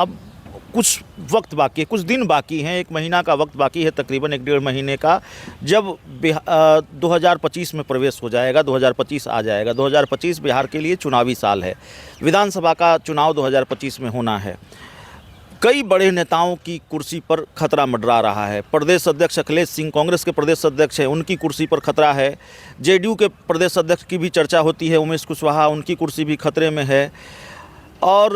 अब कुछ वक्त बाकी है, कुछ दिन बाकी हैं, 1 महीना का वक्त बाकी है, तकरीबन 1 डेढ़ महीने का, जब 2025 में प्रवेश हो जाएगा, 2025 आ जाएगा। 2025 बिहार के लिए चुनावी साल है, विधानसभा का चुनाव 2025 में होना है। कई बड़े नेताओं की कुर्सी पर खतरा मंडरा रहा है। प्रदेश अध्यक्ष अखिलेश सिंह कांग्रेस के प्रदेश अध्यक्ष हैं, उनकी कुर्सी पर खतरा है। जेडीयू के प्रदेश अध्यक्ष की भी चर्चा होती है, उमेश कुशवाहा, उनकी कुर्सी भी खतरे में है। और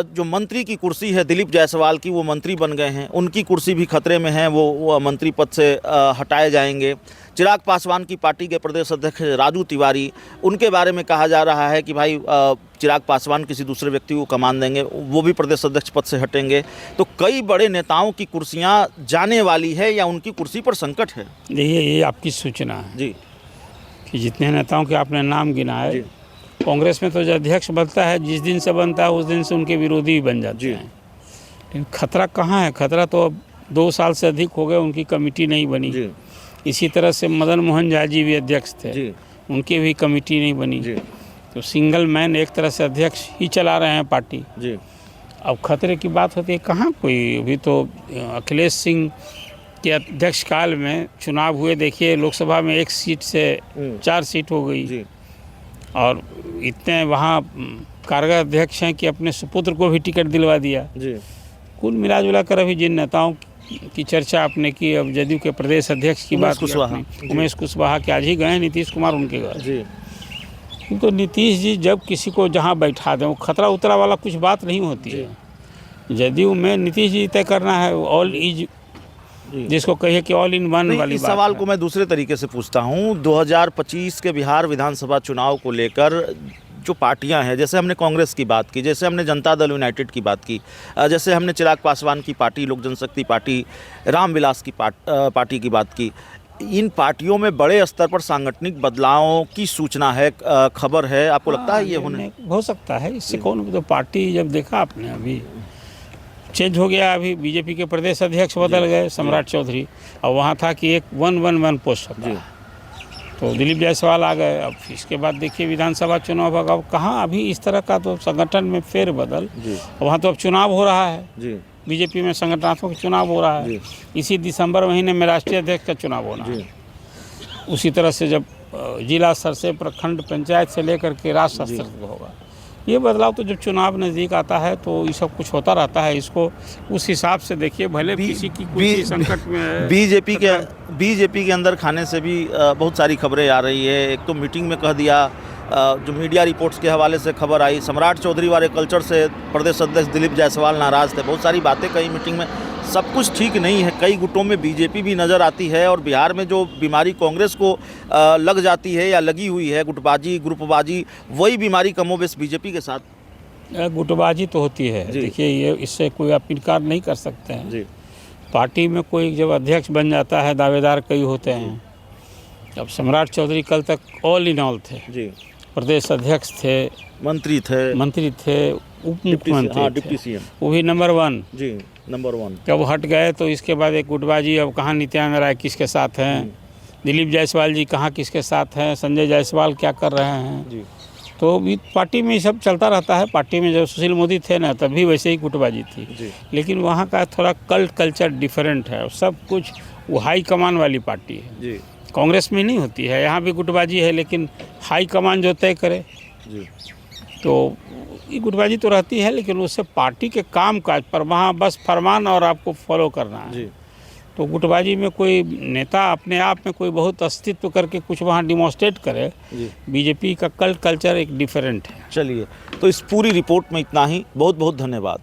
जो मंत्री की कुर्सी है दिलीप जायसवाल की, वो मंत्री बन गए हैं, उनकी कुर्सी भी खतरे में है, वो मंत्री पद से हटाए जाएंगे। चिराग पासवान की पार्टी के प्रदेश अध्यक्ष राजू तिवारी, उनके बारे में कहा जा रहा है कि भाई चिराग पासवान किसी दूसरे व्यक्ति को कमान देंगे, वो भी प्रदेश अध्यक्ष पद से हटेंगे। तो कई बड़े नेताओं की कुर्सियां जाने वाली है या उनकी कुर्सी पर संकट है। ये आपकी सूचना है जी कि जितने नेताओं के आपने नाम गिनाए, कांग्रेस में तो जो अध्यक्ष बनता है, जिस दिन से बनता है उस दिन से उनके विरोधी भी बन जाते हैं। लेकिन खतरा कहाँ है? खतरा तो अब 2 साल से अधिक हो गए, उनकी कमेटी नहीं बनी। इसी तरह से मदन मोहन झा जी भी अध्यक्ष थे, उनकी भी कमेटी नहीं बनी। तो सिंगल मैन एक तरह से अध्यक्ष ही चला रहे हैं पार्टी। अब खतरे की बात होती है कहाँ कोई। अभी तो अखिलेश सिंह के अध्यक्ष काल में चुनाव हुए, देखिए लोकसभा में 1 सीट से 4 सीट हो गई। और इतने वहाँ कारगर अध्यक्ष हैं कि अपने सुपुत्र को भी टिकट दिलवा दिया। कुल मिला जुला कर अभी जिन नेताओं की चर्चा आपने की, अब जदयू के प्रदेश अध्यक्ष की बात की, उमेश कुशवाहा के आज ही गए नीतीश कुमार उनके घर। तो नीतीश जी जब किसी को जहाँ बैठा दें, वो खतरा उतरा वाला कुछ बात नहीं होती है। जदयू में नीतीश जी तय करना है, ऑल इज जिसको कहिए कि ऑल इन वन वाली इस बात सवाल को मैं दूसरे तरीके से पूछता हूँ। 2025 के बिहार विधानसभा चुनाव को लेकर जो पार्टियां हैं, जैसे हमने कांग्रेस की बात की, जैसे हमने जनता दल यूनाइटेड की बात की, जैसे हमने चिराग पासवान की पार्टी, लोक जनशक्ति पार्टी, रामविलास की पार्टी की बात की, इन पार्टियों में बड़े स्तर पर सांगठनिक बदलावों की सूचना है, खबर है, आपको लगता है ये होने हो सकता है? इससे कौन, तो पार्टी जब देखा आपने अभी चेंज हो गया, अभी बीजेपी के प्रदेश अध्यक्ष बदल गए, सम्राट चौधरी, और वहाँ था कि एक 1-1-1 पोस्ट होता है, तो दिलीप जायसवाल आ गए। अब इसके बाद देखिए विधानसभा चुनाव होगा, अब कहाँ अभी इस तरह का तो संगठन में फेरबदल, वहाँ तो अब चुनाव हो रहा है, बीजेपी में संगठनात्मक चुनाव हो रहा है। इसी दिसंबर महीने में राष्ट्रीय अध्यक्ष का चुनाव होना है। उसी तरह से जब जिला स्तर से, प्रखंड, पंचायत से लेकर के राष्ट्र स्तर तक होगा। ये बदलाव तो जब चुनाव नज़दीक आता है तो ये सब कुछ होता रहता है। इसको उस हिसाब से देखिए, भले किसी की कुछ संकट में है। बीजेपी के अंदर खाने से भी बहुत सारी खबरें आ रही है। एक तो मीटिंग में कह दिया, जो मीडिया रिपोर्ट्स के हवाले से खबर आई, सम्राट चौधरी वाले कल्चर से प्रदेश अध्यक्ष दिलीप जायसवाल नाराज़ थे, बहुत सारी बातें कही मीटिंग में। सब कुछ ठीक नहीं है, कई गुटों में बीजेपी भी नज़र आती है, और बिहार में जो बीमारी कांग्रेस को लग जाती है या लगी हुई है, गुटबाजी, ग्रुपबाजी, वही बीमारी कमोबेश बीजेपी के साथ। गुटबाजी तो होती है, देखिए ये, इससे कोई आप इनकार नहीं कर सकते हैं। पार्टी में कोई जब अध्यक्ष बन जाता है, दावेदार कई होते हैं। अब सम्राट चौधरी कल तक ऑल इन ऑल थे, प्रदेश अध्यक्ष थे, मंत्री थे, उप मुख्यमंत्री, डिप्टी सीएम, वो भी नंबर 1। नंबर 1 जब हट गए तो इसके बाद एक गुटबाजी, अब कहाँ नित्यानंद राय किसके साथ हैं, दिलीप जायसवाल जी कहाँ किसके साथ हैं, संजय जायसवाल क्या कर रहे हैं। तो भी पार्टी में सब चलता रहता है। पार्टी में जब सुशील मोदी थे ना, तब भी वैसे ही गुटबाजी थी, लेकिन वहाँ का थोड़ा कल्ट कल्चर डिफरेंट है। सब कुछ वो हाई कमान वाली पार्टी है, कांग्रेस में नहीं होती है। यहाँ भी गुटबाजी है, लेकिन हाई कमान जो तय करे, तो ये गुटबाजी तो रहती है, लेकिन उससे पार्टी के काम काज पर वहाँ बस फरमान और आपको फॉलो करना है। तो गुटबाजी में कोई नेता अपने आप में कोई बहुत अस्तित्व करके कुछ वहाँ डिमॉन्स्ट्रेट करे, बीजेपी का कल्ट कल्चर एक डिफरेंट है। चलिए, तो इस पूरी रिपोर्ट में इतना ही। बहुत बहुत धन्यवाद।